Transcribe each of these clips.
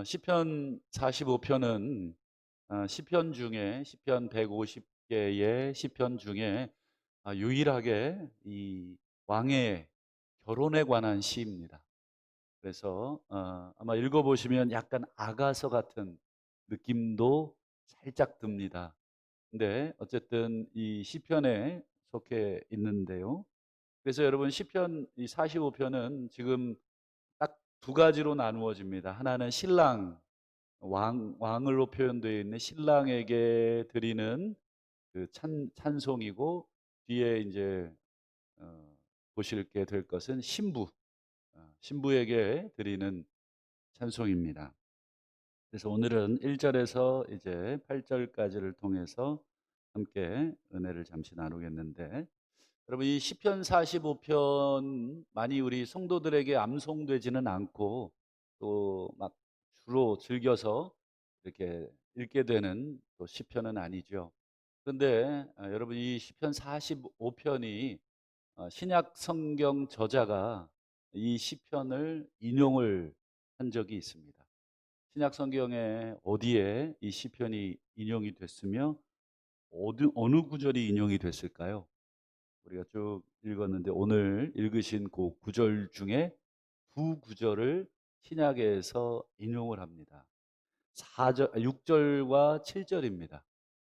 시편 45편은 시편 중에 시편 150개의 시편 중에 유일하게 이 왕의 결혼에 관한 시입니다. 그래서 아마 읽어보시면 약간 아가서 같은 느낌도 살짝 듭니다. 근데 어쨌든 이 시편에 속해 있는데요. 그래서 여러분 시편 이 45편은 지금 딱 두 가지로 나누어집니다. 하나는 신랑 왕을로 표현되어 있는 신랑에게 드리는 그 찬송이고, 뒤에 이제 보실게 될 것은 신부에게 드리는 찬송입니다. 그래서 오늘은 1절에서 이제 8절까지를 통해서 함께 은혜를 잠시 나누겠는데, 여러분 이 시편 45편 많이 우리 성도들에게 암송되지는 않고 또 막 주로 즐겨서 이렇게 읽게 되는 또 시편은 아니죠. 그런데 여러분 이 시편 45편이 신약 성경 저자가 이 시편을 인용을 한 적이 있습니다. 신약 성경에 어디에 이 시편이 인용이 됐으며 어느 구절이 인용이 됐을까요? 우리가 쭉 읽었는데 오늘 읽으신 그 구절 중에 두 구절을 신약에서 인용을 합니다. 6절과 7절입니다.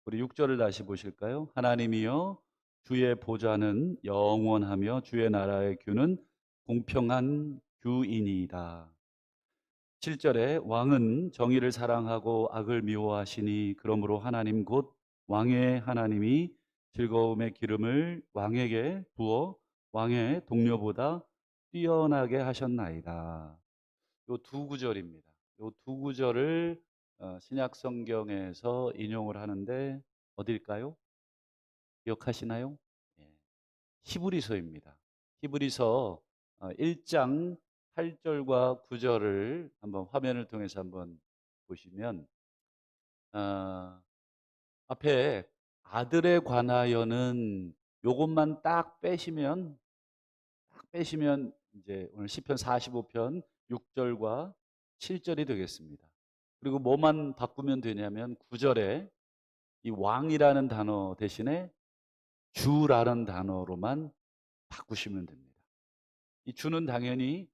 우리 6절을 다시 보실까요? 하나님이여 주의 보좌는 영원하며 주의 나라의 규는 공평한 규이니이다. 7절에 왕은 정의를 사랑하고 악을 미워하시니 그러므로 하나님 곧 왕의 하나님이 즐거움의 기름을 왕에게 부어 왕의 동료보다 뛰어나게 하셨나이다. 요 두 구절입니다. 요 두 구절을 신약 성경에서 인용을 하는데 어딜까요? 기억하시나요? 예, 히브리서입니다. 히브리서 1장 8절과 9절을 한번 화면을 통해서 한번 보시면 어, 앞에 아들에 관하여는 요것만 딱 빼시면 이제 오늘 시편 45편 6절과 7절이 되겠습니다. 그리고 뭐만 바꾸면 되냐면 9절에 이 왕이라는 단어 대신에 주라는 단어로만 바꾸시면 됩니다. 이 주는 당연히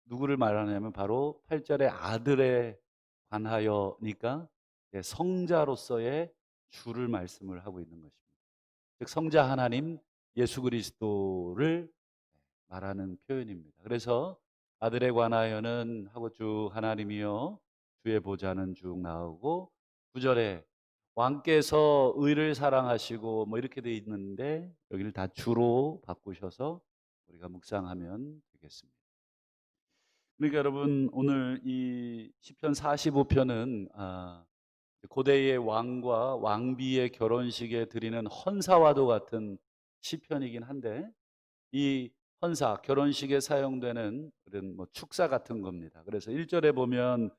누구를 말하냐면 바로 8절의 아들에 관하여니까 성자로서의 주를 말씀을 하고 있는 것입니다. 즉 성자 하나님 예수 그리스도를 말하는 표현입니다. 그래서 아들에 관하여는 하고 쭉 하나님이여 주의 보좌는 쭉 나오고, 9절에 왕께서 의를 사랑하시고 뭐 이렇게 돼 있는데 여기를 다 주로 바꾸셔서 우리가 묵상하면 되겠습니다. 그러니까 여러분 오늘 이 시편 45편은 고대의 왕과 왕비의 결혼식에 드리는 헌사와도 같은 시편이긴 한데, 이 헌사 결혼식에 사용되는 그런 뭐 축사 같은 겁니다. 그래서 1절에 보면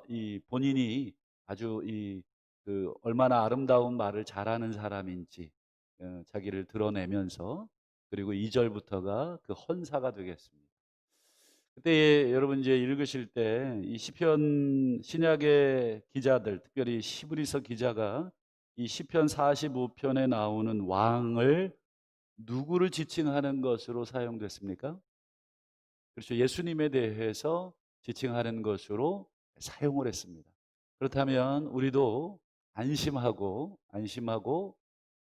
이 본인이 아주 이 그 얼마나 아름다운 말을 잘하는 사람인지 자기를 드러내면서, 그리고 2절부터가 그 헌사가 되겠습니다. 그때 여러분 이제 읽으실 때 이 시편 신약의 기자들, 특별히 히브리서 기자가 이 시편 45편에 나오는 왕을 누구를 지칭하는 것으로 사용됐습니까? 그렇죠. 예수님에 대해서 지칭하는 것으로 사용을 했습니다. 그렇다면 우리도 안심하고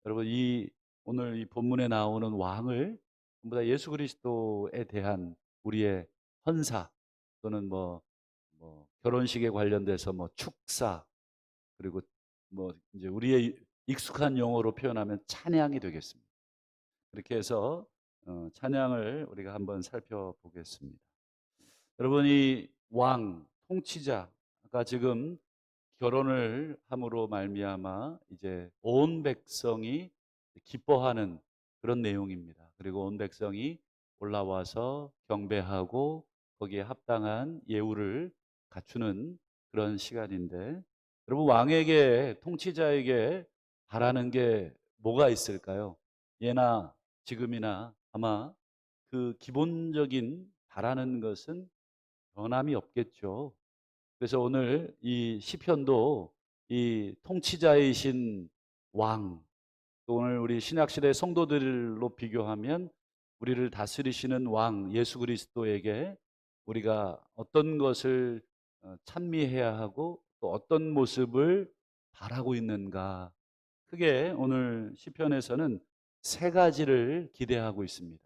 여러분 이 오늘 이 본문에 나오는 왕을 전부 다 예수 그리스도에 대한 우리의 헌사, 또는 뭐 결혼식에 관련돼서 뭐 축사, 그리고 뭐 이제 우리의 익숙한 용어로 표현하면 찬양이 되겠습니다. 그렇게 해서 찬양을 우리가 한번 살펴보겠습니다. 여러분이 왕, 통치자가 지금 결혼을 함으로 말미암아 이제 온 백성이 기뻐하는 그런 내용입니다. 그리고 온 백성이 올라와서 경배하고 거기에 합당한 예우를 갖추는 그런 시간인데, 여러분 왕에게, 통치자에게 바라는 게 뭐가 있을까요? 예나 지금이나 아마 그 기본적인 바라는 것은 변함이 없겠죠. 그래서 오늘 이 시편도 이 통치자이신 왕, 또 오늘 우리 신약 시대 성도들로 비교하면 우리를 다스리시는 왕 예수 그리스도에게 우리가 어떤 것을 찬미해야 하고 또 어떤 모습을 바라고 있는가. 크게 오늘 시편에서는 세 가지를 기대하고 있습니다.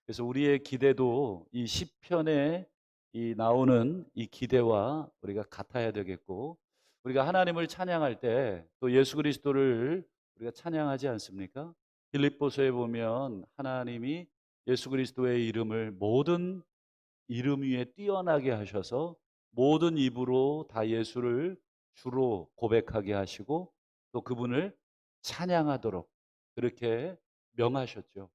그래서 우리의 기대도 이 시편에 이 나오는 이 기대와 우리가 같아야 되겠고, 우리가 하나님을 찬양할 때 또 예수 그리스도를 우리가 찬양하지 않습니까? 빌립보서에 보면 하나님이 예수 그리스도의 이름을 모든 이름 위에 뛰어나게 하셔서 모든 입으로 다 예수를 주로 고백하게 하시고 또 그분을 찬양하도록 그렇게 명하셨죠.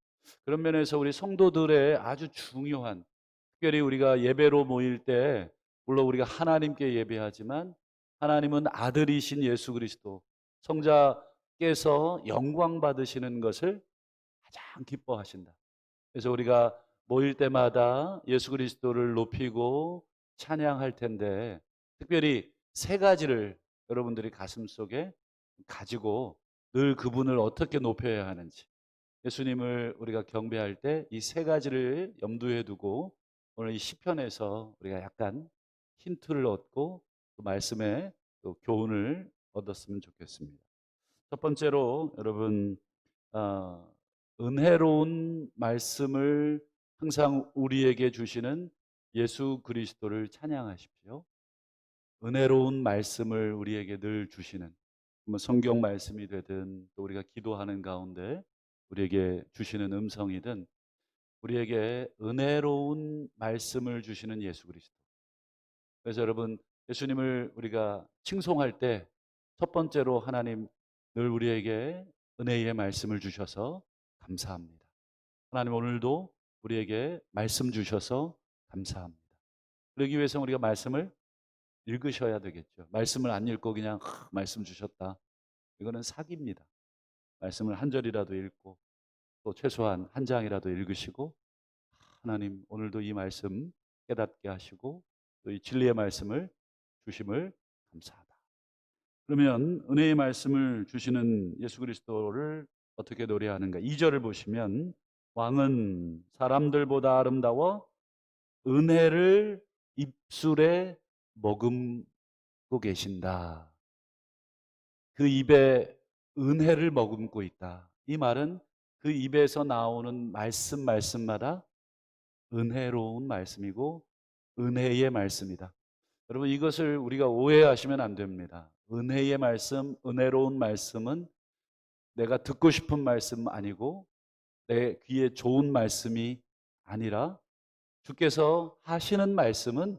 그런 면에서 우리 성도들의 아주 중요한, 특별히 우리가 예배로 모일 때 물론 우리가 하나님께 예배하지만 하나님은 아들이신 예수 그리스도 성자께서 영광 받으시는 것을 가장 기뻐하신다. 그래서 우리가 모일 때마다 예수 그리스도를 높이고 찬양할 텐데, 특별히 세 가지를 여러분들이 가슴속에 가지고 늘 그분을 어떻게 높여야 하는지, 예수님을 우리가 경배할 때 이 세 가지를 염두에 두고 오늘 이 시편에서 우리가 약간 힌트를 얻고 또 말씀에 또 교훈을 얻었으면 좋겠습니다. 첫 번째로 여러분, 아, 은혜로운 말씀을 항상 우리에게 주시는 예수 그리스도를 찬양하십시오. 은혜로운 말씀을 우리에게 늘 주시는, 뭐 성경 말씀이 되든 또 우리가 기도하는 가운데 우리에게 주시는 음성이든 우리에게 은혜로운 말씀을 주시는 예수 그리스도. 그래서 여러분, 예수님을 우리가 칭송할 때 첫 번째로 하나님 늘 우리에게 은혜의 말씀을 주셔서 감사합니다. 하나님 오늘도 우리에게 말씀 주셔서 감사합니다. 그러기 위해서 우리가 말씀을 읽으셔야 되겠죠. 말씀을 안 읽고 그냥 말씀 주셨다, 이거는 사기입니다. 말씀을 한 절이라도 읽고 또 최소한 한 장이라도 읽으시고, 하나님 오늘도 이 말씀 깨닫게 하시고 또 이 진리의 말씀을 주심을 감사하다. 그러면 은혜의 말씀을 주시는 예수 그리스도를 어떻게 노래하는가? 2절을 보시면 왕은 사람들보다 아름다워 은혜를 입술에 머금고 계신다. 그 입에 은혜를 머금고 있다. 이 말은 그 입에서 나오는 말씀마다 은혜로운 말씀이고 은혜의 말씀이다. 여러분, 이것을 우리가 오해하시면 안 됩니다. 은혜의 말씀, 은혜로운 말씀은 내가 듣고 싶은 말씀 아니고 내 귀에 좋은 말씀이 아니라 주께서 하시는 말씀은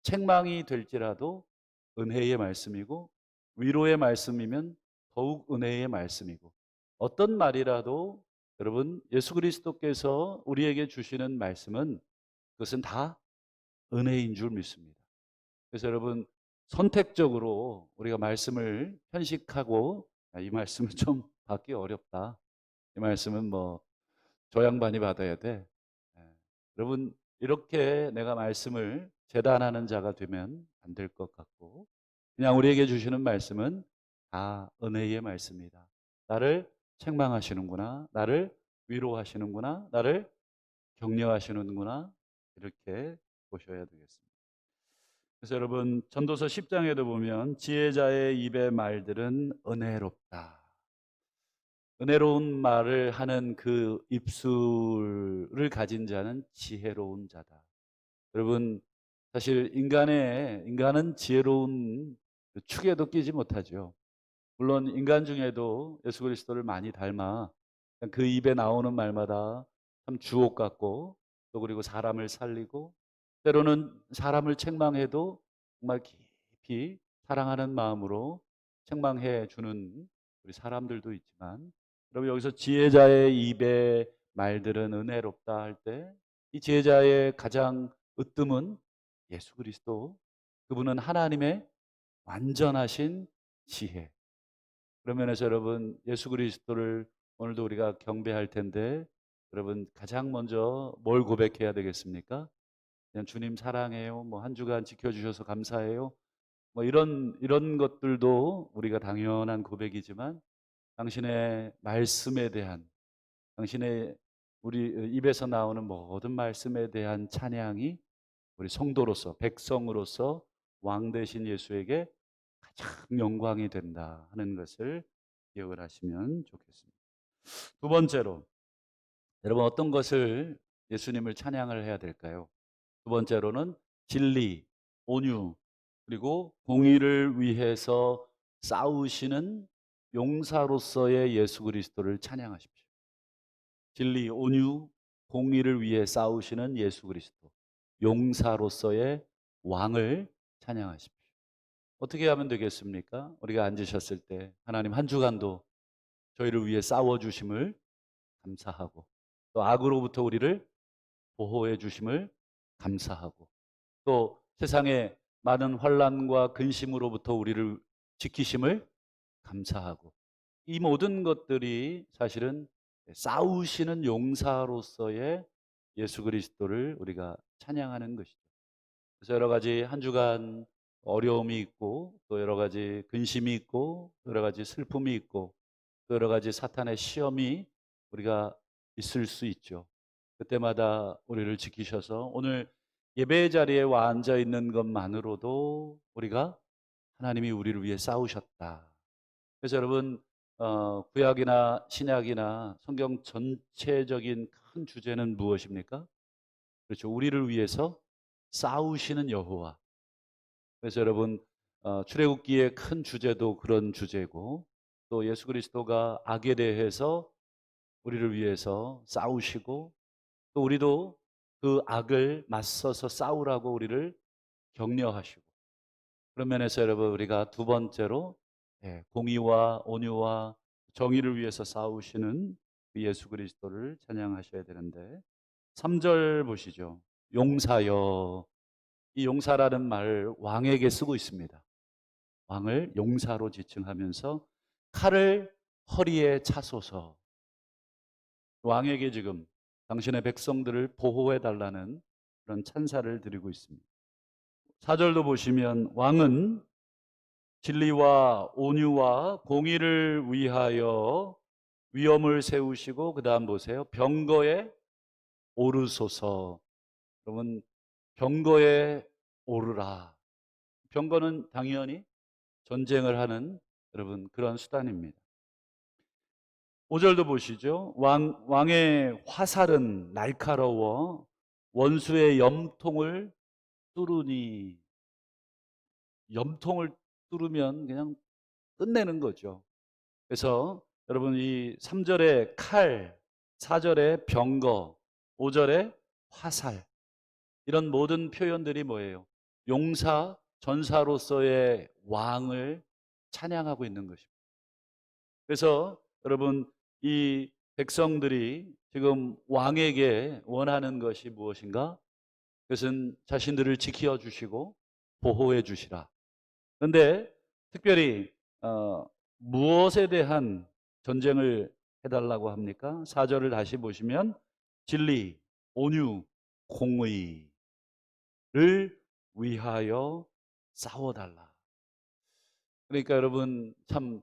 책망이 될지라도 은혜의 말씀이고 위로의 말씀이면 더욱 은혜의 말씀이고, 어떤 말이라도 여러분 예수 그리스도께서 우리에게 주시는 말씀은 그것은 다 은혜인 줄 믿습니다. 그래서 여러분, 선택적으로 우리가 말씀을 편식하고 이 말씀은 좀 받기 어렵다, 이 말씀은 뭐 저 양반이 받아야 돼, 예. 여러분, 이렇게 내가 말씀을 재단하는 자가 되면 안 될 것 같고, 그냥 우리에게 주시는 말씀은 다 은혜의 말씀이다. 나를 책망하시는구나, 나를 위로하시는구나, 나를 격려하시는구나, 이렇게 보셔야 되겠습니다. 그래서 여러분, 전도서 10장에도 보면 지혜자의 입의 말들은 은혜롭다. 은혜로운 말을 하는 그 입술을 가진 자는 지혜로운 자다. 여러분, 사실 인간은 지혜로운 그 축에도 끼지 못하죠. 물론 인간 중에도 예수 그리스도를 많이 닮아 그 입에 나오는 말마다 참 주옥 같고 또 그리고 사람을 살리고 때로는 사람을 책망해도 정말 깊이 사랑하는 마음으로 책망해 주는 우리 사람들도 있지만, 여러분 여기서 지혜자의 입의 말들은 은혜롭다 할 때 이 지혜자의 가장 으뜸은 예수 그리스도, 그분은 하나님의 완전하신 지혜. 그런 면에서 여러분 예수 그리스도를 오늘도 우리가 경배할 텐데 여러분 가장 먼저 뭘 고백해야 되겠습니까? 그냥 주님 사랑해요. 뭐 한 주간 지켜주셔서 감사해요. 뭐 이런 것들도 우리가 당연한 고백이지만 당신의 말씀에 대한 당신의 우리 입에서 나오는 모든 말씀에 대한 찬양이 우리 성도로서 백성으로서 왕 되신 예수에게 가장 영광이 된다 하는 것을 기억을 하시면 좋겠습니다. 두 번째로 여러분 어떤 것을 예수님을 찬양을 해야 될까요? 두 번째로는 진리, 온유, 그리고 공의를 위해서 싸우시는 용사로서의 예수 그리스도를 찬양하십시오. 진리, 온유, 공의를 위해 싸우시는 예수 그리스도, 용사로서의 왕을 찬양하십시오. 어떻게 하면 되겠습니까? 우리가 앉으셨을 때 하나님 한 주간도 저희를 위해 싸워주심을 감사하고 또 악으로부터 우리를 보호해 주심을 감사하고 또 세상의 많은 환난과 근심으로부터 우리를 지키심을 감사하고 이 모든 것들이 사실은 싸우시는 용사로서의 예수 그리스도를 우리가 찬양하는 것이죠. 그래서 여러 가지 한 주간 어려움이 있고 또 여러 가지 근심이 있고 여러 가지 슬픔이 있고 또 여러 가지 사탄의 시험이 우리가 있을 수 있죠. 그때마다 우리를 지키셔서 오늘 예배 자리에 와 앉아 있는 것만으로도 우리가 하나님이 우리를 위해 싸우셨다. 그래서 여러분 구약이나 신약이나 성경 전체적인 큰 주제는 무엇입니까? 그렇죠. 우리를 위해서 싸우시는 여호와. 그래서 여러분 출애굽기의 큰 주제도 그런 주제고 또 예수 그리스도가 악에 대해서 우리를 위해서 싸우시고 또 우리도 그 악을 맞서서 싸우라고 우리를 격려하시고 그런 면에서 여러분 우리가 두 번째로 공의와 온유와 정의를 위해서 싸우시는 그 예수 그리스도를 찬양하셔야 되는데 3절 보시죠. 용사여. 이 용사라는 말 왕에게 쓰고 있습니다. 왕을 용사로 지칭하면서 칼을 허리에 차소서. 왕에게 지금 당신의 백성들을 보호해 달라는 그런 찬사를 드리고 있습니다. 4절도 보시면 왕은 진리와 온유와 공의를 위하여 위엄을 세우시고 그다음 보세요. 병거에 오르소서. 그러면 병거에 오르라. 병거는 당연히 전쟁을 하는 여러분 그런 수단입니다. 5절도 보시죠. 왕의 화살은 날카로워 원수의 염통을 뚫으니 염통을 뚫으면 그냥 끝내는 거죠. 그래서 여러분 이 3절에 칼, 4절에 병거, 5절에 화살 이런 모든 표현들이 뭐예요? 용사, 전사로서의 왕을 찬양하고 있는 것입니다. 그래서 여러분 이 백성들이 지금 왕에게 원하는 것이 무엇인가? 그것은 자신들을 지켜 주시고 보호해 주시라. 그런데 특별히 무엇에 대한 전쟁을 해달라고 합니까? 4절을 다시 보시면 진리, 온유, 공의를 위하여 싸워달라. 그러니까 여러분 참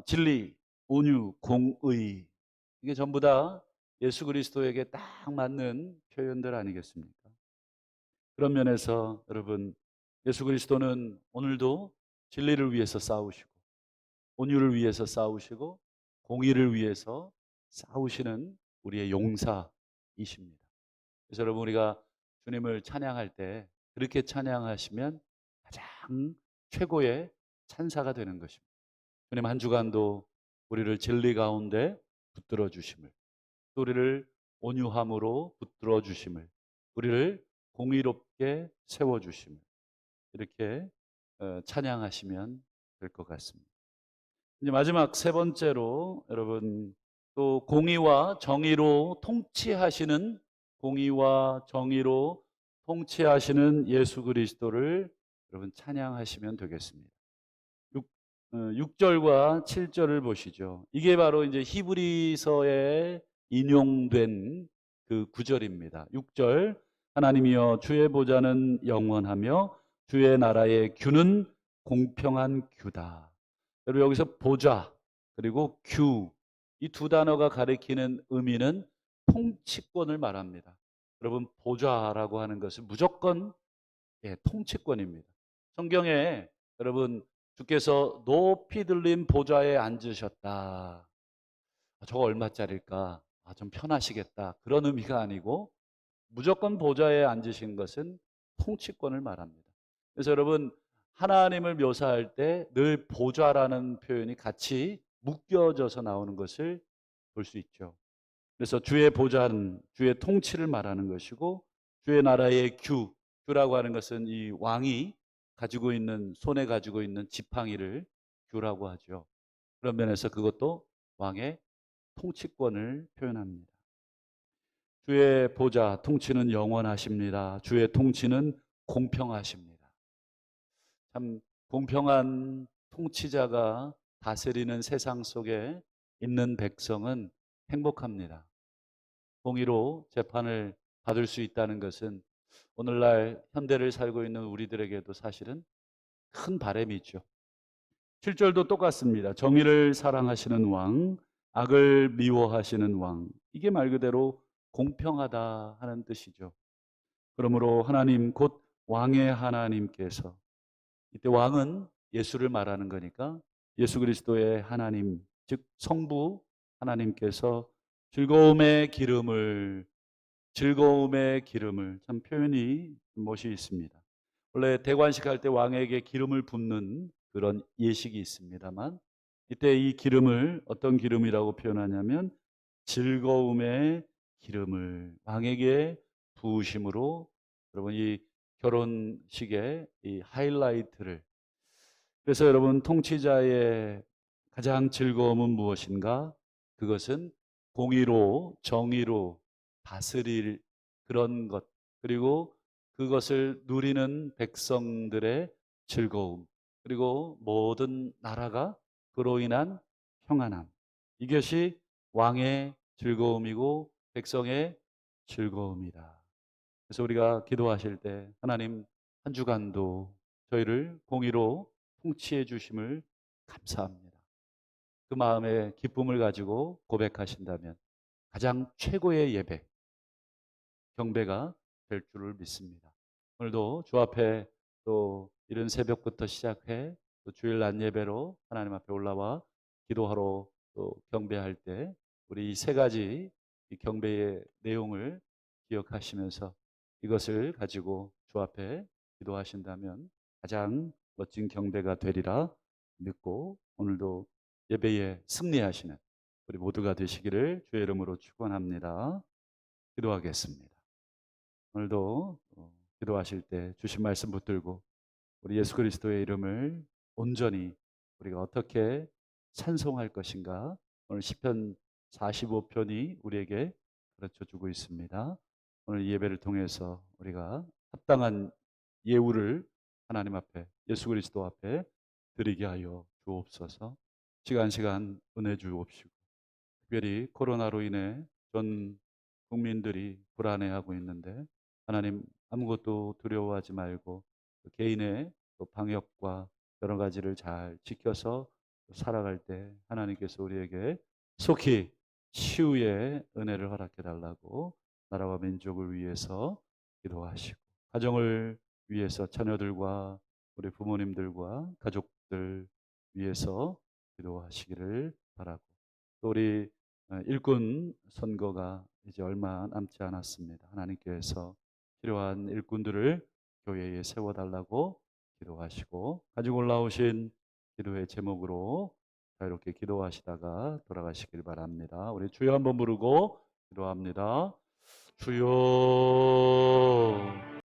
진리, 온유, 공의 이게 전부 다 예수 그리스도에게 딱 맞는 표현들 아니겠습니까? 그런 면에서 여러분 예수 그리스도는 오늘도 진리를 위해서 싸우시고 온유를 위해서 싸우시고 공의를 위해서 싸우시는 우리의 용사이십니다. 그래서 여러분 우리가 주님을 찬양할 때 그렇게 찬양하시면 가장 최고의 찬사가 되는 것입니다. 주님 한 주간도 우리를 진리 가운데 붙들어 주심을 또 우리를 온유함으로 붙들어 주심을 우리를 공의롭게 세워 주심을 이렇게 찬양하시면 될 것 같습니다. 이제 마지막 세 번째로 여러분 또 공의와 정의로 통치하시는 공의와 정의로 통치하시는 예수 그리스도를 여러분 찬양하시면 되겠습니다. 6절과 7절을 보시죠. 이게 바로 이제 히브리서에 인용된 그 구절입니다. 6절 하나님이여 주의 보좌는 영원하며 주의 나라의 규는 공평한 규다. 여러분 여기서 보좌 그리고 규 이 두 단어가 가리키는 의미는 통치권을 말합니다. 여러분 보좌라고 하는 것은 무조건 통치권입니다. 성경에 여러분 주께서 높이 들린 보좌에 앉으셨다. 저거 얼마짜릴까? 좀 편하시겠다. 그런 의미가 아니고 무조건 보좌에 앉으신 것은 통치권을 말합니다. 그래서 여러분 하나님을 묘사할 때 늘 보좌라는 표현이 같이 묶여져서 나오는 것을 볼 수 있죠. 그래서 주의 보좌는 주의 통치를 말하는 것이고 주의 나라의 규라고 하는 것은 이 왕이 가지고 있는 손에 가지고 있는 지팡이를 규라고 하죠. 그런 면에서 그것도 왕의 통치권을 표현합니다. 주의 보좌 통치는 영원하십니다. 주의 통치는 공평하십니다. 참 공평한 통치자가 다스리는 세상 속에 있는 백성은 행복합니다. 공의로 재판을 받을 수 있다는 것은 오늘날 현대를 살고 있는 우리들에게도 사실은 큰 바람이죠. 7절도 똑같습니다. 정의를 사랑하시는 왕, 악을 미워하시는 왕. 이게 말 그대로 공평하다 하는 뜻이죠. 그러므로 하나님 곧 왕의 하나님께서, 이때 왕은 예수를 말하는 거니까 예수 그리스도의 하나님, 즉 성부 하나님께서 즐거움의 기름을 참 표현이 멋이 있습니다. 원래 대관식 할 때 왕에게 기름을 붓는 그런 예식이 있습니다만 이때 이 기름을 어떤 기름이라고 표현하냐면 즐거움의 기름을 왕에게 부으심으로, 여러분 이 결혼식의 이 하이라이트를, 그래서 여러분 통치자의 가장 즐거움은 무엇인가? 그것은 공의로 정의로 다스릴 그런 것, 그리고 그것을 누리는 백성들의 즐거움, 그리고 모든 나라가 그로 인한 평안함. 이것이 왕의 즐거움이고 백성의 즐거움이다. 그래서 우리가 기도하실 때 하나님 한 주간도 저희를 공의로 통치해 주심을 감사합니다. 그 마음의 기쁨을 가지고 고백하신다면 가장 최고의 예배, 경배가 될 줄을 믿습니다. 오늘도 주 앞에 또 이른 새벽부터 시작해 또 주일 낮 예배로 하나님 앞에 올라와 기도하러 또 경배할 때 우리 이 세 가지 이 경배의 내용을 기억하시면서 이것을 가지고 주 앞에 기도하신다면 가장 멋진 경배가 되리라 믿고 오늘도 예배에 승리하시는 우리 모두가 되시기를 주의 이름으로 축원합니다. 기도하겠습니다. 오늘도 기도하실 때 주신 말씀 붙들고 우리 예수 그리스도의 이름을 온전히 우리가 어떻게 찬송할 것인가, 오늘 시편 45편이 우리에게 가르쳐 주고 있습니다. 오늘 예배를 통해서 우리가 합당한 예우를 하나님 앞에 예수 그리스도 앞에 드리게 하여 주옵소서. 시간 은혜 주옵시고 특별히 코로나로 인해 전 국민들이 불안해하고 있는데 하나님 아무것도 두려워하지 말고 개인의 방역과 여러 가지를 잘 지켜서 살아갈 때 하나님께서 우리에게 속히 치유의 은혜를 허락해 달라고 나라와 민족을 위해서 기도하시고 가정을 위해서 자녀들과 우리 부모님들과 가족들 위해서 기도하시기를 바라고 또 우리 일꾼 선거가 이제 얼마 남지 않았습니다. 하나님께서 필요한 일꾼들을 교회에 세워달라고 기도하시고 가지고 올라오신 기도의 제목으로 자유롭게 기도하시다가 돌아가시길 바랍니다. 우리 주여 한번 부르고 기도합니다. 주여